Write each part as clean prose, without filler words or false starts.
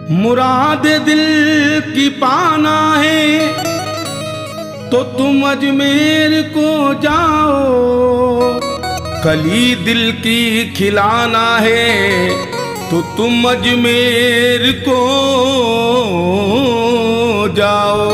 मुराद दिल की पाना है तो तुम अजमेर को जाओ, कली दिल की खिलाना है तो तुम अजमेर को जाओ।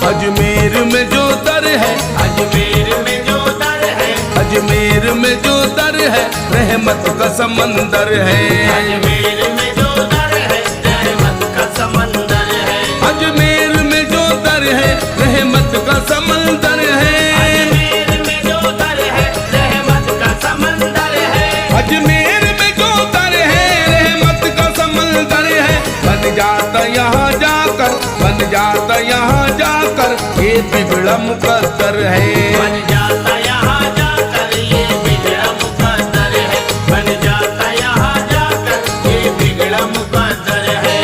अजमेर में जो दर है, अजमेर में जो दर है, अजमेर में जो दर है रहमत का समंदर है। अजमेर में जो दर है रहमत का समंदर है। अजमेर में जो दर है रहमत का समंदर है। अजमेर में जो दर है रहमत का समंदर है। अजमेर में जो दर है रहमत का समंदर है। बन जाता यहाँ जाकर, बन जाता यहाँ जाकर ये बिगड़ा मुकद्दर है। बन जाता यहाँ जाकर ये बिगड़ा मुकद्दर है। बन जाता यहाँ जाकर ये बिगड़ा मुकद्दर है।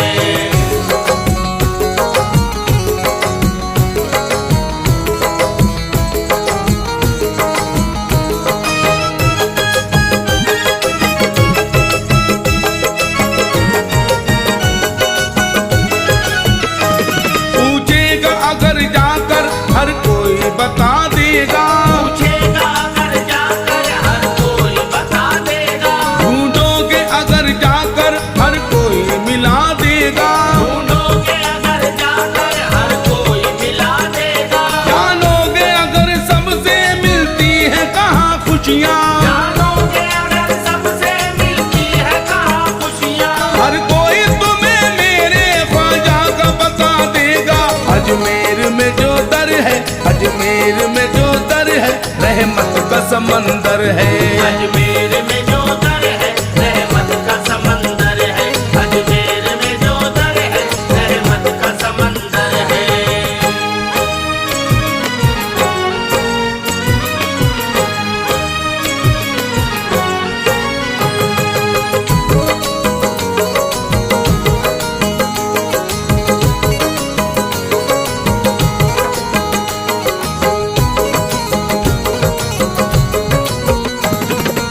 पूछेगा अगर जाकर हर कोई बता देगा, पूछेगा अगर जाकर हर कोई बता देगा। ढूंढोगे अगर जाकर हर कोई मिला देगा। ढूंढोगे अगर जाकर हर कोई मिला देगा। जानोगे अगर सबसे मिलती है कहाँ खुशियाँ, जानोगे अगर सबसे मिलती है कहाँ खुशियाँ। हर कोई तुम्हें मेरे ख्वाजा का बता देगा। अजमेर में जो दर है, अजमेर में जो दर है रहमत का समंदर है। अजमेर में जो दर है रहमत का समंदर है। अजमेर में जो दर है रहमत का समंदर है।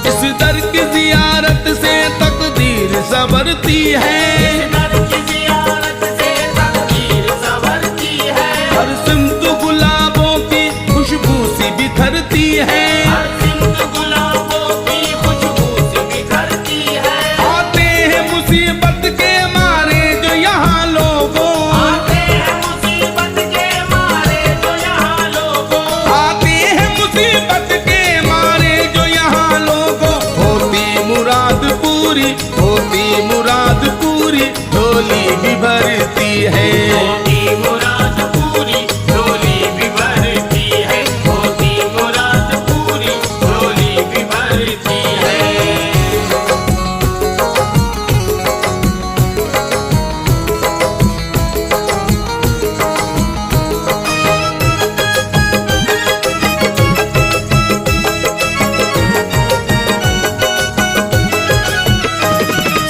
इस दर की जियारत से तकदीर संवरती है। इस दर की ज़ियारत से तकदीर संवरती है। हर सिमत गुलाबों की खुशबू सी बिखरती है। हर सिमत गुलाबों की खुशबू से बिखरती है। आते हैं मुसीबत के मारे जो यहाँ लोगों, आते हैं मुसीबत के मारे जो यहाँ लोगों। आते हैं मुसीबत के मारे जो यहाँ लोगों। होती मुराद पूरी, होती मुराद पूरी, झोली भी भरती है। होती मुराद पूरी झोली भी भरती है। होती मुराद पूरी झोली भी भरती है।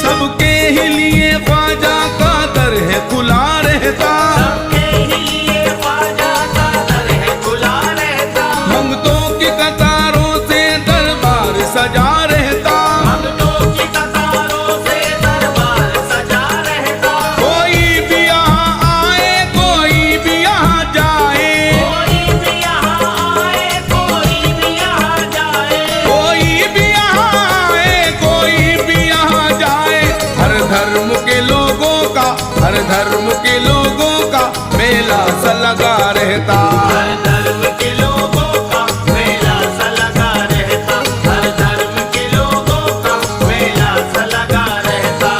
सबके ही लिए ख्वाजा का दर है खुला रहता। सबके ही लिए ख्वाजा का दर है खुला रहता। मंगतों की कतारों से दरबार सजा रहता। भक्तों की कतारों से दरबार सजा रहता। कोई भी यहाँ आए, कोई भी यहाँ जाए, कोई भी यहाँ आए, कोई भी यहाँ जाए। कोई भी यहाँ आए, कोई भी यहाँ जाए। हर धर्म के लोगों का, हर धर्म के लोगों का मेला सा लगा रहता। हर धर्म के लोगों का मेला सा लगा रहता। हर धर्म के लोगों का मेला सा लगा रहता।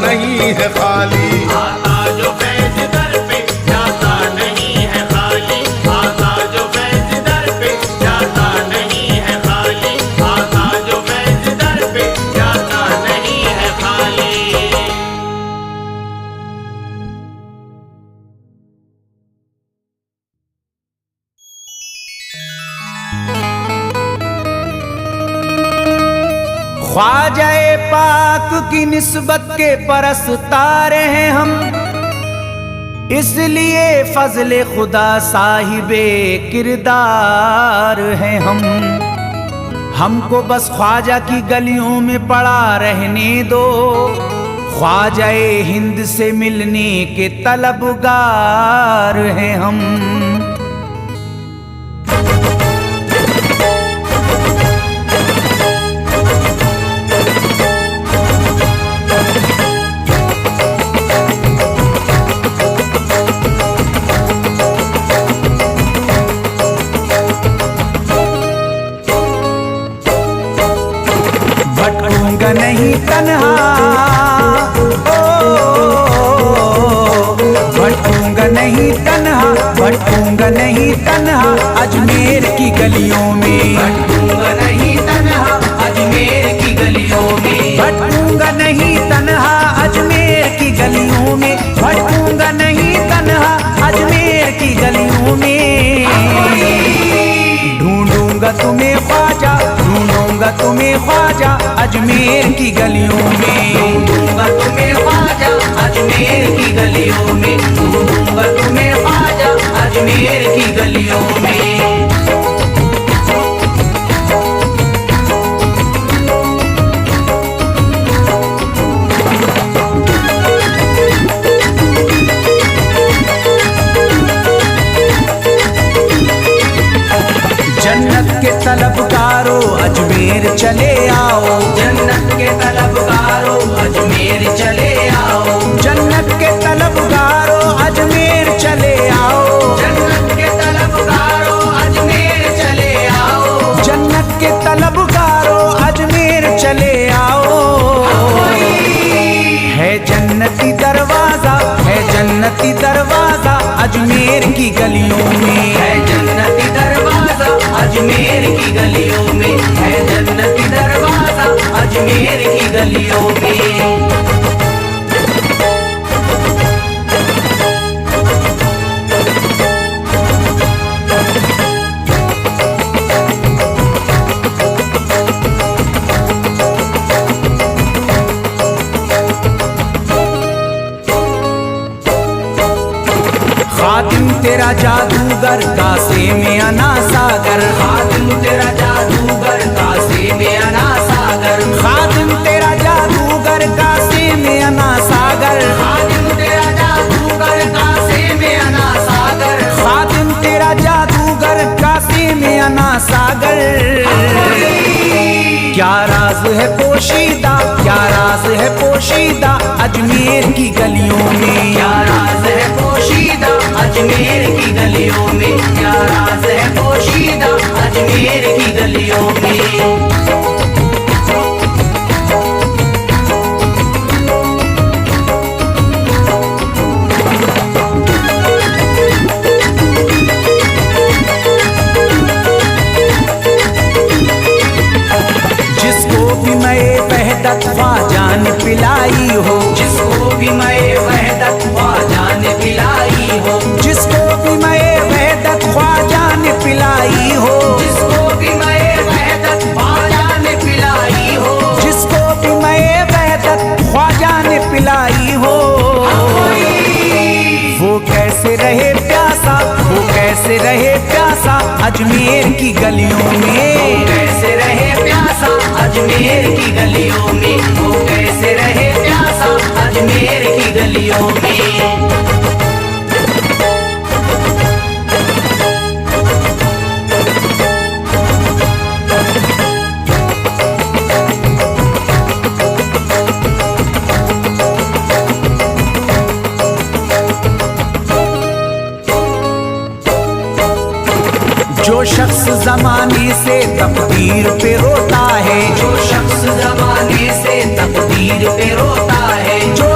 नहीं है खाली। आता जो फैज दर पे जाता नहीं है खाली, आता जो फैज दर पे जाता नहीं है खाली, आता जो फैज दर पे जाता नहीं है खाली। ख्वाजाए पाक की निस्बत के परस्तार हैं हम, इसलिए फजले खुदा साहिबे किरदार हैं हम। हमको बस ख्वाजा की गलियों में पड़ा रहने दो, ख्वाजाए हिंद से मिलने के तलबगार हैं हम। भटकूंगा नहीं तन्हा, भटकूंगा नहीं तन्हा, भटकूंगा नहीं तन्हा अजमेर की गलियों में, भटकूंगा नहीं तन्हा अजमेर की गलियों में, भटकूंगा नहीं तन्हा अजमेर की गलियों में, भटकूंगा नहीं तन्हा अजमेर की गलियों में। ढूंढूंगा तुम्हें ख्वाजा, ढूंढूंगा तुम्हें ख्वाजा अजमेर की गलियों में, ढूंढूंगा तुम्हें ख्वाजा अजमेर की गलियों में, ढूंढूंगा तुम्हें ख्वाजा अजमेर की गलियों में। जन्नत के तलबगारों अजमेर चले आओ, जन्नत के तलबगारों अजमेर चले आओ, जन्नत के तलबगारों अजमेर चले आओ, जन्नत के तलबगारों अजमेर चले आओ, जन्नत के तलबगारों अजमेर चले आओ। है जन्नती दरवाजा, है जन्नती दरवाजा अजमेर की गलियों में, है जन्नती दरवाजा अजमेर की गलियों में, है जन्नती दरवाजा अजमेर की गलियों में। खातिम तेरा जादूगर कासे में अना सागर, खातिम तेरा जादूगर कासे में अना सागर, खातिम तेरा जादूगर कासे में अना सागर, खातिम तेरा जादूगर कासे में अना सागर, खातिम तेरा जादूगर कासे में अना सागर। क्या राज है पोशीदा, क्या राज है पोशीदा अजमेर की गलियों में, क्या राज है पोशीदा अजमेर की गलियों में, क्या राज है पोशीदा अजमेर की गलियों में। जिसको भी मैं वहदत ख्वाजा ने पिलाई हो, जिसको भी मैं वहदत ख्वाजा ने पिलाई हो, जिसको भी मैं वहदत ख्वाजा ने पिलाई हो, जिसको भी मैं वहदत ख्वाजा ने पिलाई हो, जिसको भी मैं वहदत ख्वाजा ने पिलाई हो। वो कैसे रहे प्यासा, वो कैसे रहे प्यासा अजमेर की गलियों में, कैसे रहे प्यासा अजमेर की गलियों में, वो कैसे रहे प्यासा अजमेर की गलियों में। जो शख्स जमाने से तकदीर पे रोता है, जो शख्स जमाने से तकदीर पे रोता है, जो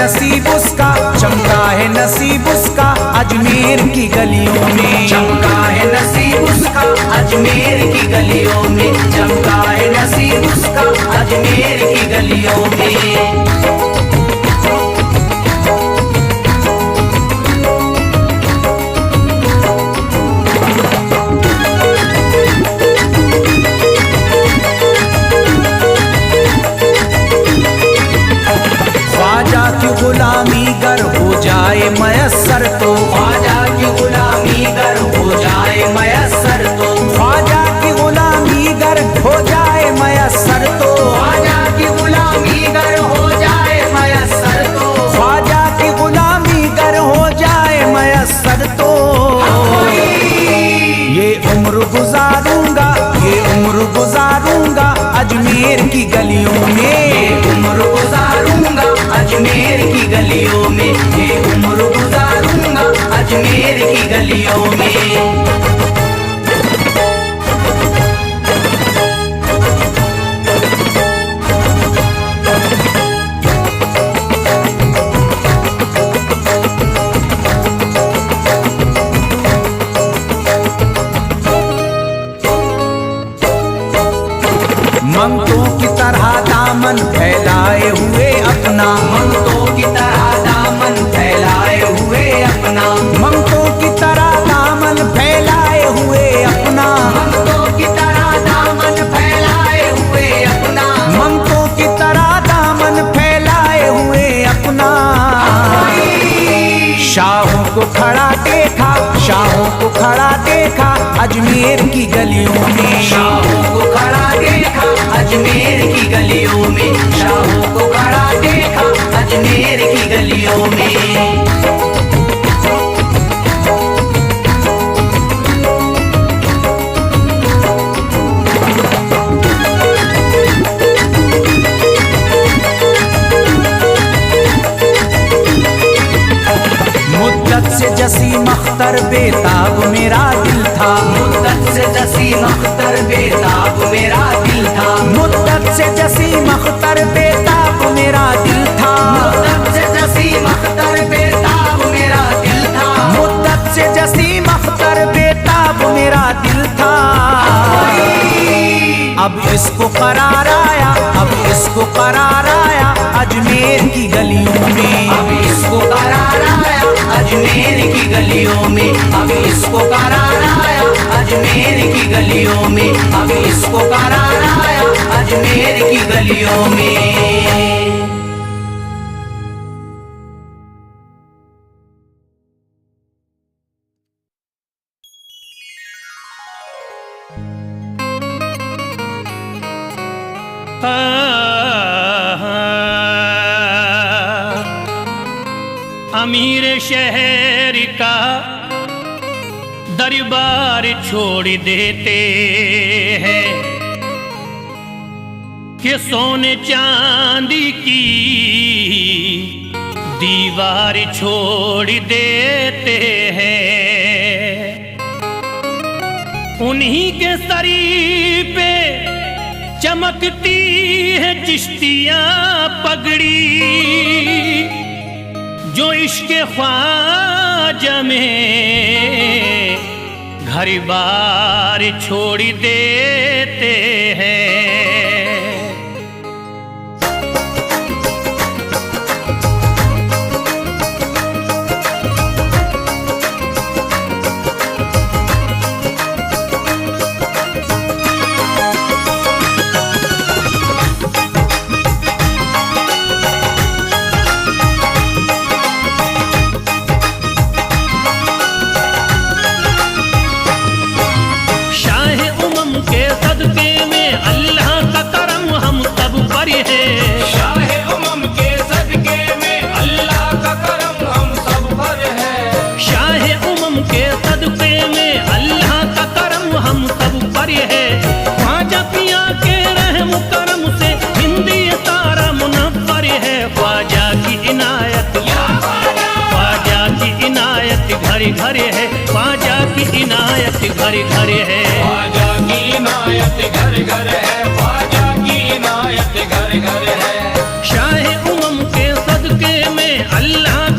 नसीब उसका, चमका है नसीब उसका अजमेर की गलियों में। चमका है नसीब उसका अजमेर की गलियों में, चमका है नसीब उसका अजमेर की गलियों में। ख्वाजा की गुलामी गर हो जाए मयस्सर तो, ख्वाजा की गुलामी गर हो जाए मयस्सर तो, ख्वाजा की गुलामी गर हो जाए मयस्सर तो, ख्वाजा की गुलामी गर हो जाए मयस्सर तो, ख्वाजा की गुलामी गर हो जाए मयस्सर तो। ये उम्र गुजारूंगा, ये उम्र गुजारूंगा अजमेर की गलियों में, ये उम्र गुजारूंगा अजमेर की गलियों में, ये उम्र गुजारूंगा अजमेर की गलियों में। मंगतों की तरह दामन फैलाए हुए अपना, मंगतों की तरह दामन फैलाए हुए अपना, मंगतों की तरह दामन फैलाए हुए अपना, मंगतों की तरह दामन फैलाए हुए अपना, मंगतों की तरह दामन फैलाए हुए अपना। शाहों को खड़ा देखा, शाहों को खड़ा देखा अजमेर की गलियों में, शाहों को खड़ा देखा अजमेर की गलियों में, शाहों को खड़ा देखा अजमेर की गलियों में। मुद्दत से जसीम अख्तर बेताब मेरा दिल था, मुद्दत से जसीम अख्तर बेताब मेरा दिल था, मुद्दत से जसीम अख्तर बेताब मेरा दिल था, मुद्दत से जसीम अख्तर बेताब मेरा दिल था, मुद्दत से जसीम अख्तर बेताब मेरा दिल था। अब इसको करार आया, अब इसको करार आया अजमेर की गलियों में, अब इसको करार आया अजमेर की गलियों में, अब इसको करार आया अजमेर की गलियों में, अब इसको करार आया अजमेर की गलियों में। अमीर शहर का दरबार छोड़ देते हैं कि सोने चांदी की दीवार छोड़ देते हैं। उन्हीं के सरी पे चमकती है चिश्तियां पगड़ी, जो इश्क ख्वाजा में घर बार छोड़ देते हैं। घर घर है, ख्वाजा की इनायत घर घर है, ख्वाजा की इनायत घर घर है, ख्वाजा की इनायत घर घर है। शाह उमम के सदके में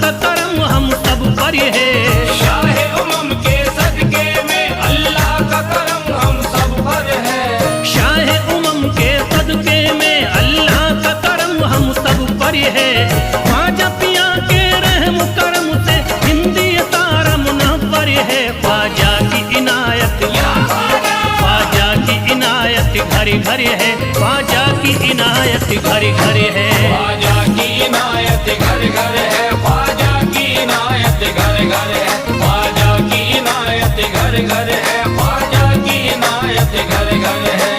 का करम हम सब पर है। शाहे उमम के सदके में अल्लाह का करम हम सब पर है। शाहे उमम के सदके में अल्लाह का करम हम सब पर है। ख्वाजा पिया के रहम करम से हिंदी सारा मुनव्वर है। ख्वाजा की इनायत, ख्वाजा की इनायत घर घर है। ख्वाजा की इनायत घर घर है। ख्वाजा की इनायत घर घर है। ख्वाजा की इनायत घर घर है। ख्वाजा की इनायत घर घर है। ख्वाजा की इनायत घर घर है।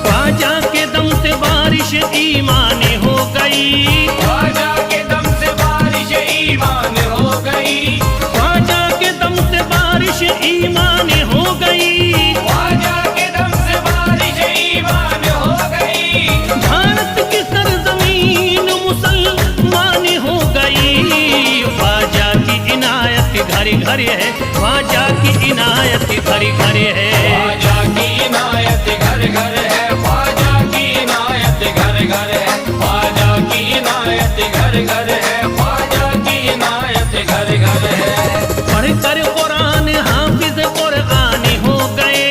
ख्वाजा के दम से बारिश ईमान हो गई। ख्वाजा के दम से बारिश ईमान हो गई। ख्वाजा के दम से बारिश ईमान हो गई। ख्वाजा के दम से बारिश ईमान हो गई। भारत की सरजमीन मुसलमान हो गई। ख्वाजा की इनायत घर घर है। ख्वाजा की इनायत घर घर है। ख्वाजा की इनायत घर घर है। ख्वाजा की इनायत घर घर है। ख्वाजा की इनायत घर घर है। ख्वाजा की इनायत घर घर है। पढ़कर कुरान हाफिज कुरानी हो गए।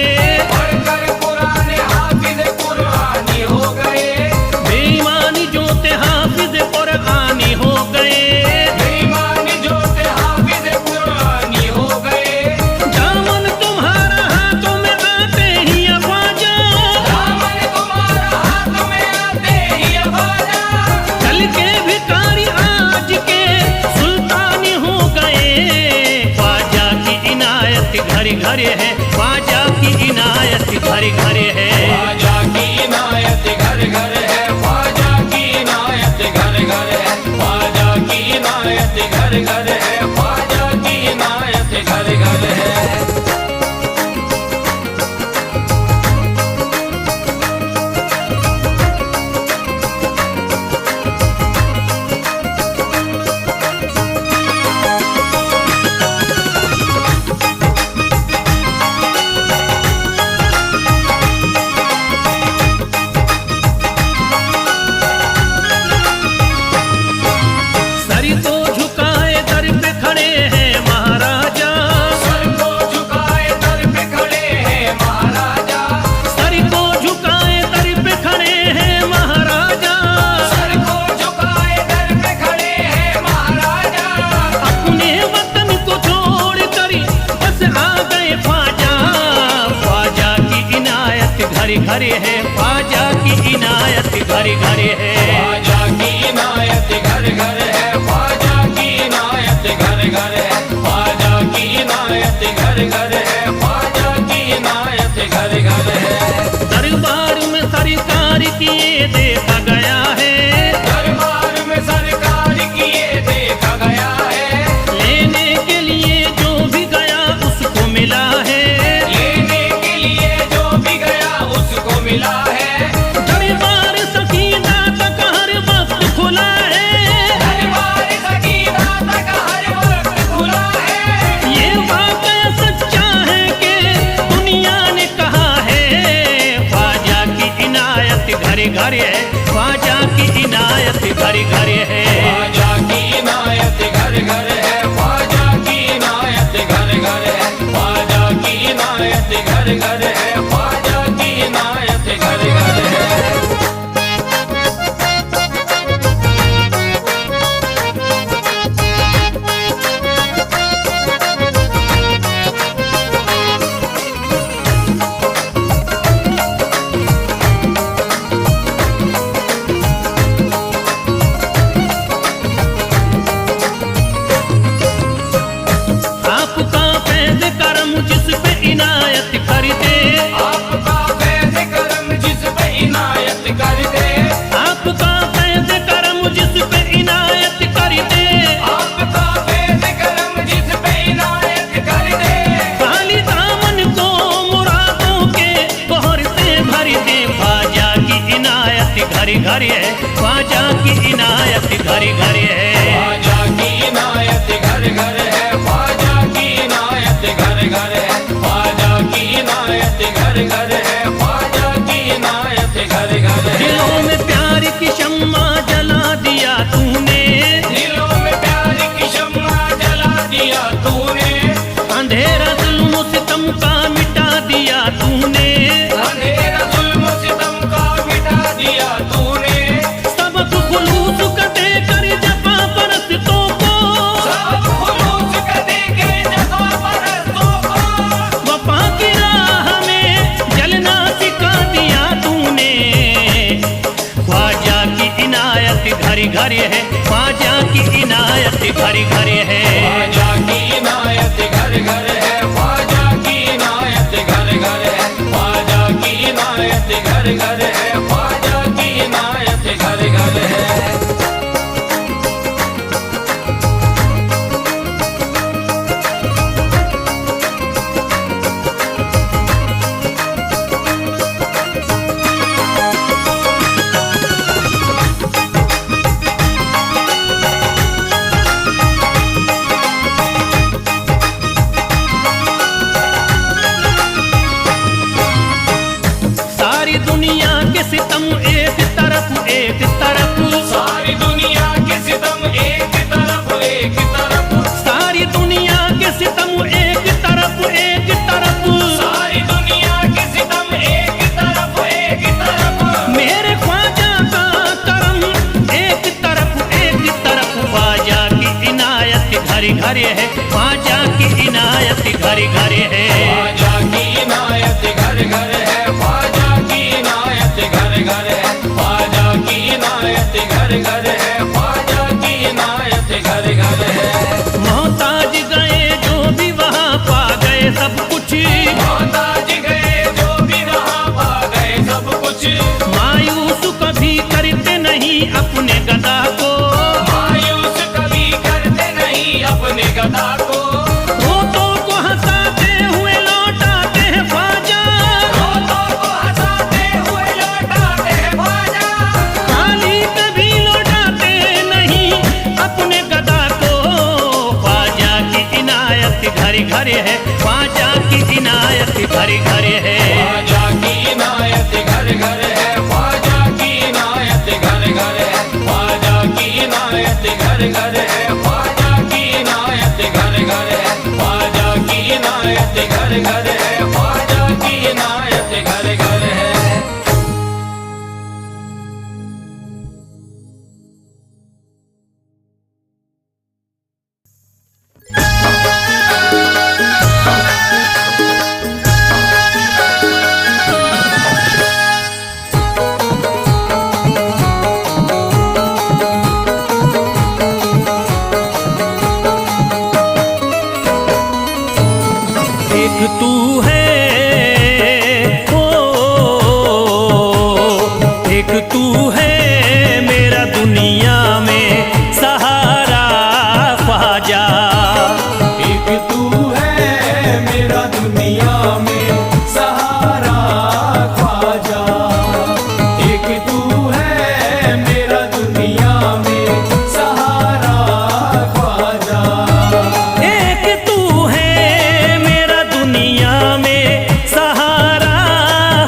पढ़कर कुरान हाफिज कुरानी हो गए। बेईमानी जोते हाफिज कुरानी हो गए। बेईमान जो थे हाफिज कुरानी हो गए। दामन तुम्हारा हाथों में आते ही ख्वाजा, दामन तुम्हारा हाथ में आते ही ख्वाजा। कल के भिखारी आज के सुल्तान हो गए। ख्वाजा की इनायत घर घर है। ख्वाजा की इनायत घर घर है। ख्वाजा की इनायत घर घर है। ख्वाजा की इनायत घर घर है। ख्वाजा की इनायत घर घर है। ख्वाजा की इनायत घर घर है। सर को झुकाए दर पे खड़े हैं महाराजा। सर को झुकाए दर पे खड़े हैं महाराजा। सर को झुकाए दर पे खड़े हैं महाराजा। सर को झुकाए दर पे खड़े हैं महाराजा। अपने वतन को छोड़ कर बस आ गए ख्वाजा। ख्वाजा की इनायत घर घर है। ख्वाजा की इनायत घर घर है। ख्वाजा की इनायत घर घर है। ख्वाजा की इनायत घर घर है। ख्वाजा की इनायत घर घर है। ख्वाजा की इनायत घर घर है। दरबार में सरकार किए देखा गया है। दरबार में सरकार किए देखा गया है। लेने के लिए जो भी गया उसको मिला है। लेने के लिए जो भी गया उसको मिला है। दरबार सकीना तक हर वक्त खुला है। दरबार सकीना तक हर वक्त खुला है। ये वाकया सच्चा है कि दुनिया ने कहा है। ख्वाजा की इनायत घर घर है। ख्वाजा की इनायत घर घर है। ख्वाजा की इनायत घर घर है। ख्वाजा की इनायत घर घर है। ख्वाजा की इनायत घर घर है। ख्वाजा की इनायत घर घर है। आपका फैज़ करम जिस पे इनायत कर दे। इनायत घरी घरी है, ख्वाजा की इनायत घरी घरी है। ख्वाजा की इनायत घर घर है, ख्वाजा की इनायत घर घर है, ख्वाजा की इनायत घर घर है, ख्वाजा की इनायत घर घर है। दिलों में प्यार की शम्मा जला दिया तूने, दिलों में प्यार की शम्मा जला दिया तूने, अंधेरा जुल्म सितम का मिटा दिया तूने, अंधेरा जुल्म सितम का मिटा दिया तूने, सबक खुलूस का देकर जफा परस्तों को, सब खुलूस का देके जफा परस्तों को, वफा की राह में जलना सिखा दिया तूने। ख्वाजा की इनायत घरी घरी है, ख्वाजा की इनायत घरी घरी है। ख्वाजा की इनायत घर घर है, ख्वाजा की इनायत घर घर है, ख्वाजा की इनायत घर घर है, ख्वाजा की इनायत घर घर है। सारी दुनिया के सितम एक तरफ एक तरफ, सारी दुनिया के सितम एक तरफ एक तरफ, सारी दुनिया के सितम एक तरफ एक तरफ, सारी दुनिया के सितम एक तरफ एक तरफ, मेरे ख्वाजा का करम एक तरफ, ख्वाजा की इनायत घरी घरी है, ख्वाजा की इनायत घरी घरी है। ख्वाजा की इनायत घर घर है, ख्वाजा की इनायत घर घर है, ख्वाजा की इनायत घर घर है, ख्वाजा की इनायत घर घर है। मोहताज गए जो भी वहाँ पा गए सब कुछ, मोहताज गए जो भी वहाँ पा गए सब कुछ, मायूस कभी करते नहीं अपने गदा को, मायूस कभी करते नहीं अपने गदा को, रोतों को हंसाते हुए लौटाते हैं ख्वाजा, रोतों को हंसाते हुए लौटाते हैं ख्वाजा, खाली कभी लौटाते नहीं अपने गदा को। ख्वाजा की इनायत घरी घरी है, ख्वाजा की इनायत घरी घरी है। ख्वाजा की इनायत घर घर है, ख्वाजा की इनायत घर घर है, ख्वाजा की इनायत घर घर है, ख्वाजा की इनायत घर घर है, ख्वाजा की इनायत घर घर है, ख्वाजा की इनायत घर घर है। एक तू है ओ, एक तू है मेरा दुनिया में सहारा ख्वाजा, एक तू है मेरा दुनिया में सहारा ख्वाजा, एक तू है मेरा दुनिया में सहारा ख्वाजा, एक तू है मेरा दुनिया में सहारा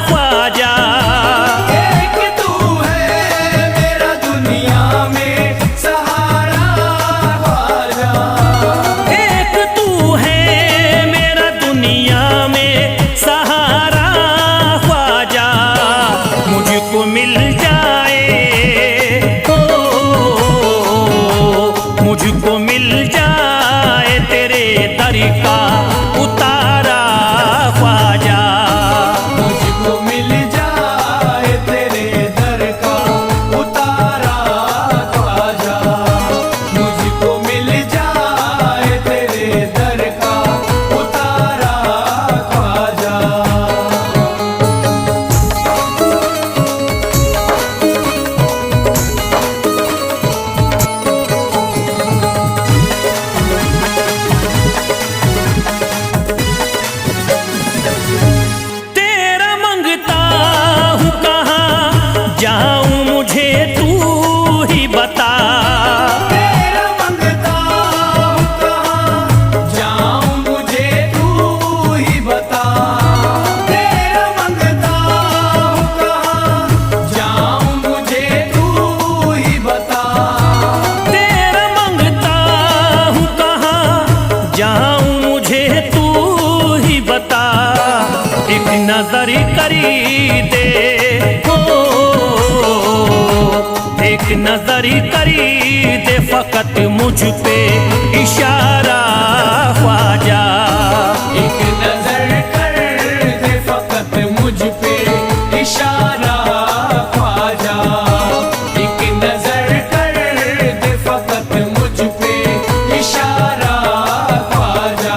ख्वाजा, एक तू है मेरा दुनिया में मुझे तू ही बता। तेरा मंगता हूँ कहाँ जाऊँ मुझे तू ही बता। तेरा मंगता हूँ कहाँ जाऊँ मुझे तू ही बता। तेरा मंगता हूँ कहाँ जाऊँ मुझे तू ही बता। एक नजर करी दे हो, एक नजर करी दे फकत मुझ पे इशारा ख्वाजा। एक नजर कर दे फकत मुझ पे इशारा ख्वाजा। एक नजर कर दे फकत मुझ पे इशारा ख्वाजा।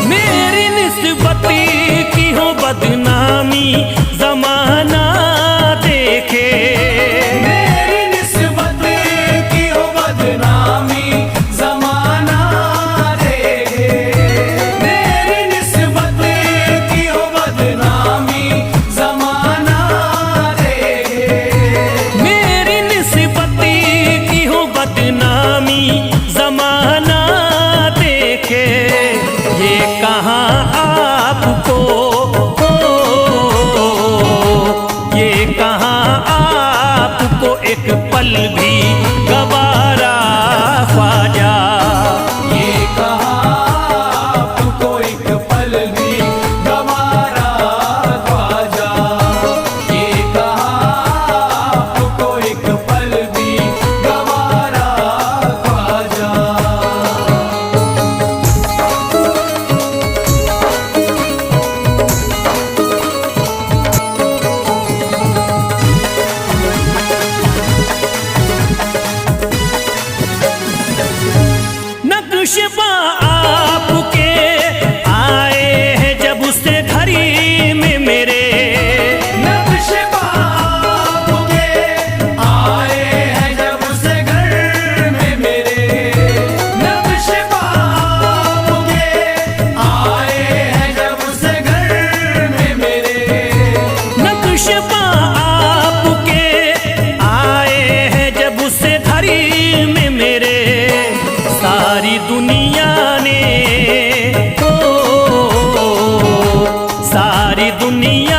मेरी निस्बत की हो बदनामी जमाना देखे। मेरी निस्बत की हो बदनामी जमाना देखे। मेरी निस्बत की हो बदनामी जमाना देखे। मेरी निस्बत की हो बदनामी जमाना देखे। ये कहाँ आपको ये कहाँ आपको एक पल भी गवारा ख्वाजा। ये कहाँ आपको एक पल भी गवारा ख्वाजा। ये कहाँ आपको एक पल भी गवारा ख्वाजा। नक्शबा आपके आए हैं जब से घड़ी में मेरे। नक्शबा आपके आए हैं जब से घर में मेरे। नक्शबा आपके आए हैं जब से घर में मेरे। नक्शबा आपके आए हैं जब से घड़ी में मेरे। सारी दुनिया ने सारी दुनिया